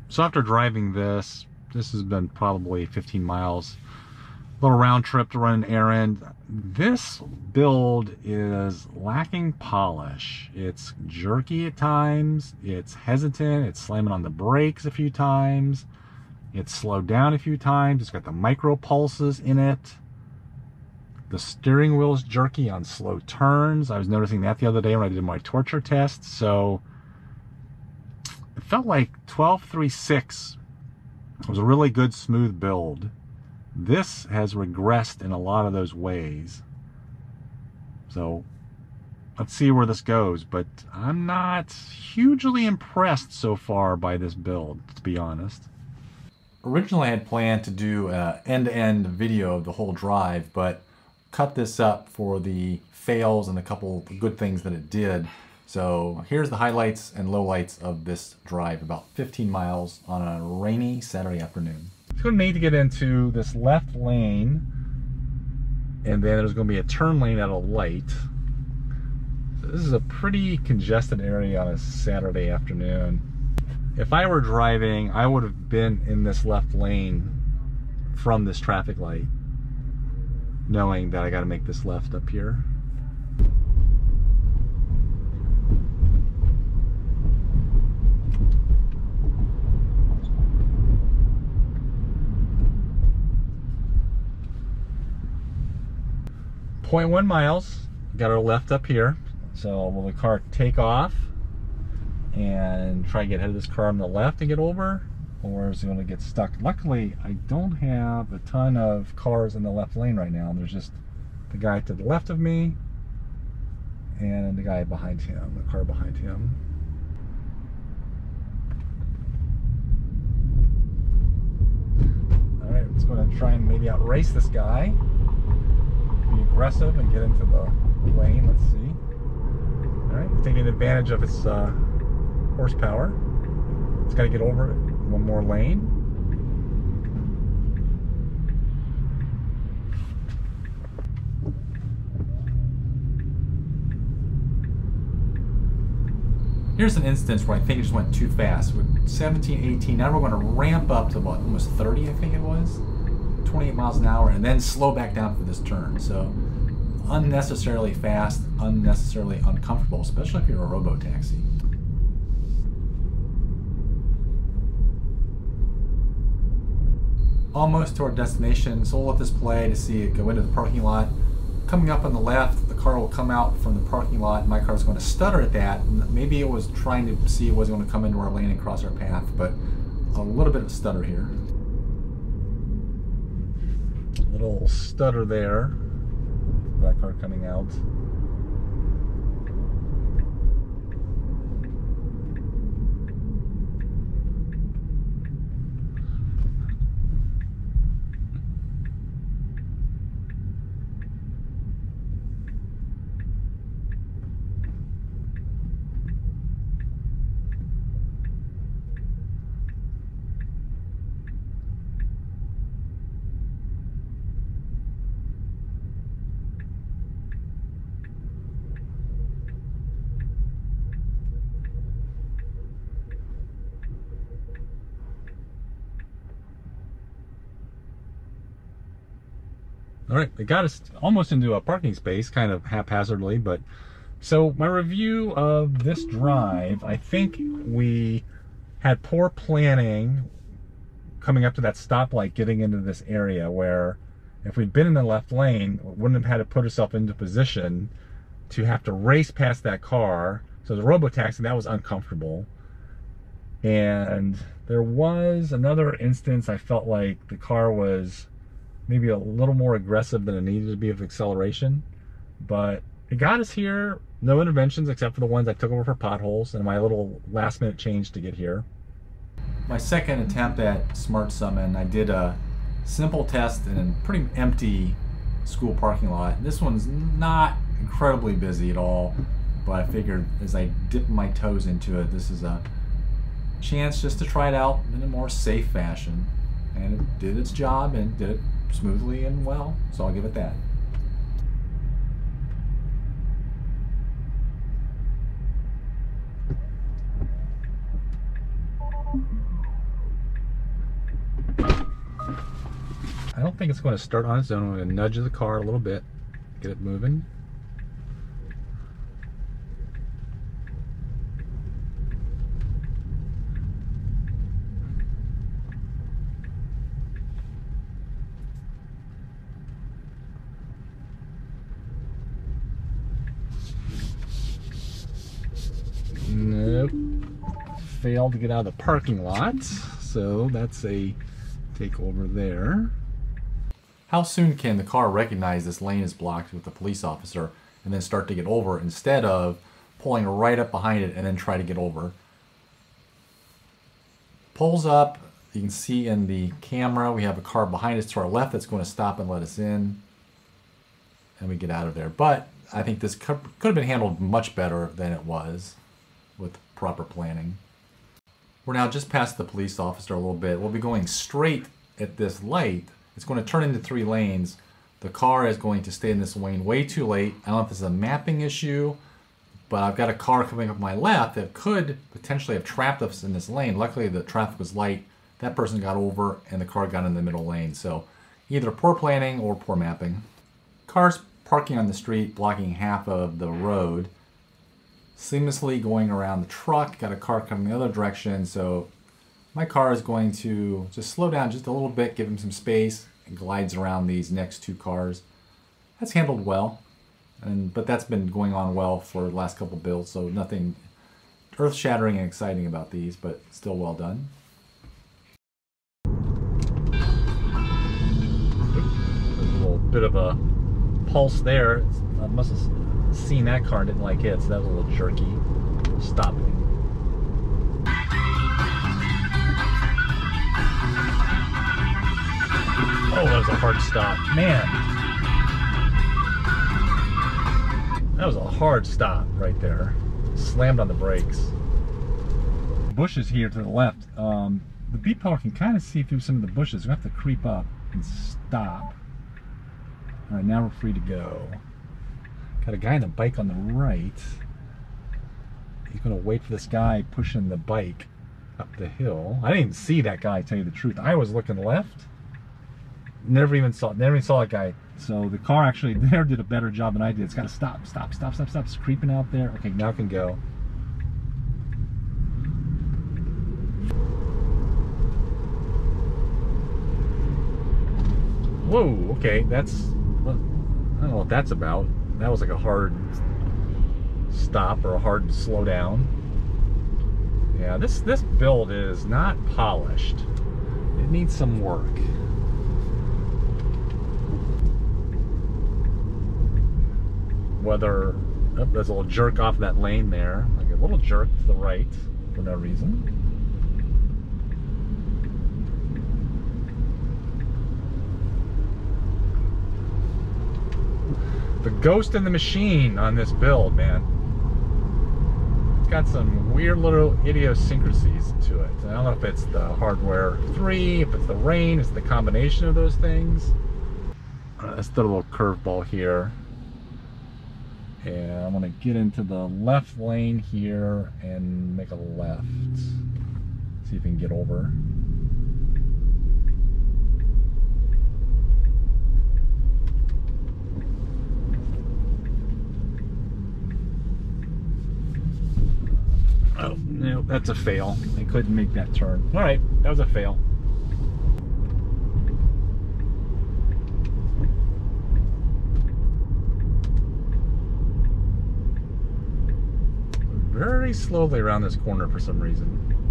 So after driving this has been probably 15 miles, a little round trip to run an errand. This build is lacking polish. It's jerky at times, it's hesitant, it's slamming on the brakes a few times, it's slowed down a few times, it's got the micro pulses in it. The steering wheel's jerky on slow turns. I was noticing that the other day when I did my torture test. So it felt like 12.36 was a really good smooth build. This has regressed in a lot of those ways. So let's see where this goes, but I'm not hugely impressed so far by this build, to be honest. Originally I had planned to do an end-to-end video of the whole drive, but cut this up for the fails and a couple good things that it did. So here's the highlights and lowlights of this drive, about 15 miles on a rainy Saturday afternoon. It's going to need to get into this left lane, and then there's going to be a turn lane at a light. So this is a pretty congested area on a Saturday afternoon. If I were driving, I would have been in this left lane from this traffic light, knowing that I got to make this left up here. .1 miles, got our left up here. So will the car take off and try to get ahead of this car on the left and get over, or is it going to get stuck? Luckily, I don't have a ton of cars in the left lane right now. There's just the guy to the left of me and the guy behind him, the car behind him. All right, let's go and try and maybe outrace this guy. Be aggressive and get into the lane. Let's see. All right, taking advantage of its horsepower. It's got to get over one more lane. Here's an instance where I think it just went too fast. With 17, 18, now we're going to ramp up to about almost 30, I think it was. 28 miles an hour, and then slow back down for this turn. So unnecessarily fast, unnecessarily uncomfortable, especially if you're a robo-taxi. Almost to our destination, so we'll let this play to see it go into the parking lot. Coming up on the left, the car will come out from the parking lot. My car is going to stutter at that. Maybe it was trying to see it wasn't going to come into our lane and cross our path, but a little bit of stutter here. Little stutter there, that car coming out. All right, it got us almost into a parking space, kind of haphazardly, but so my review of this drive, I think we had poor planning coming up to that stoplight, getting into this area where if we'd been in the left lane, we wouldn't have had to put ourselves into position to have to race past that car. So the robo-taxi, that was uncomfortable. And there was another instance I felt like the car was maybe a little more aggressive than it needed to be with acceleration, but it got us here. No interventions except for the ones I took over for potholes and my little last minute change to get here. My second attempt at Smart Summon, I did a simple test in a pretty empty school parking lot. This one's not incredibly busy at all, but I figured as I dip my toes into it, this is a chance just to try it out in a more safe fashion. And it did its job and did it smoothly and well, so I'll give it that. I don't think it's going to start on its own. I'm going to nudge the car a little bit, get it moving. Nope. Failed to get out of the parking lot, so that's a takeover there. How soon can the car recognize this lane is blocked with the police officer and then start to get over instead of pulling right up behind it and then try to get over? Pulls up, you can see in the camera we have a car behind us to our left that's going to stop and let us in, and we get out of there. But I think this could have been handled much better than it was with proper planning. We're now just past the police officer a little bit. We'll be going straight at this light. It's going to turn into 3 lanes. The car is going to stay in this lane way too late. I don't know if this is a mapping issue, but I've got a car coming up my left that could potentially have trapped us in this lane. Luckily, the traffic was light. That person got over and the car got in the middle lane. So either poor planning or poor mapping. Cars parking on the street, blocking half of the road. Seamlessly going around the truck, got a car coming the other direction, so my car is going to just slow down just a little bit, give him some space, and glides around these next 2 cars. That's handled well, but that's been going on well for the last couple builds, so nothing earth-shattering and exciting about these, but still well done. There's a little bit of a pulse there. I must have seen that car and didn't like it, so that was a little jerky. Stopping. Oh, that was a hard stop. Man. That was a hard stop right there. Slammed on the brakes. Bushes here to the left. The beat power can kind of see through some of the bushes. We have to creep up and stop. All right, now we're free to go. Got a guy on the bike on the right. He's going to wait for this guy pushing the bike up the hill. I didn't even see that guy, to tell you the truth. I was looking left. Never even saw that guy. So the car actually there did a better job than I did. It's got to stop. It's creeping out there. Okay, now it can go. Whoa, okay, that's, I don't know what that's about. That was like a hard stop or a hard slow down. Yeah, this build is not polished. It needs some work. Whether, oh, there's a little jerk off that lane there, like a little jerk to the right for no reason. The ghost in the machine on this build, man. It's got some weird little idiosyncrasies to it. I don't know if it's the hardware 3, if it's the rain, it's the combination of those things. Let's throw a little curveball here. And I'm gonna get into the left lane here and make a left. See if we can get over. Oh, no, that's a fail. I couldn't make that turn. All right, that was a fail. Very slowly around this corner for some reason.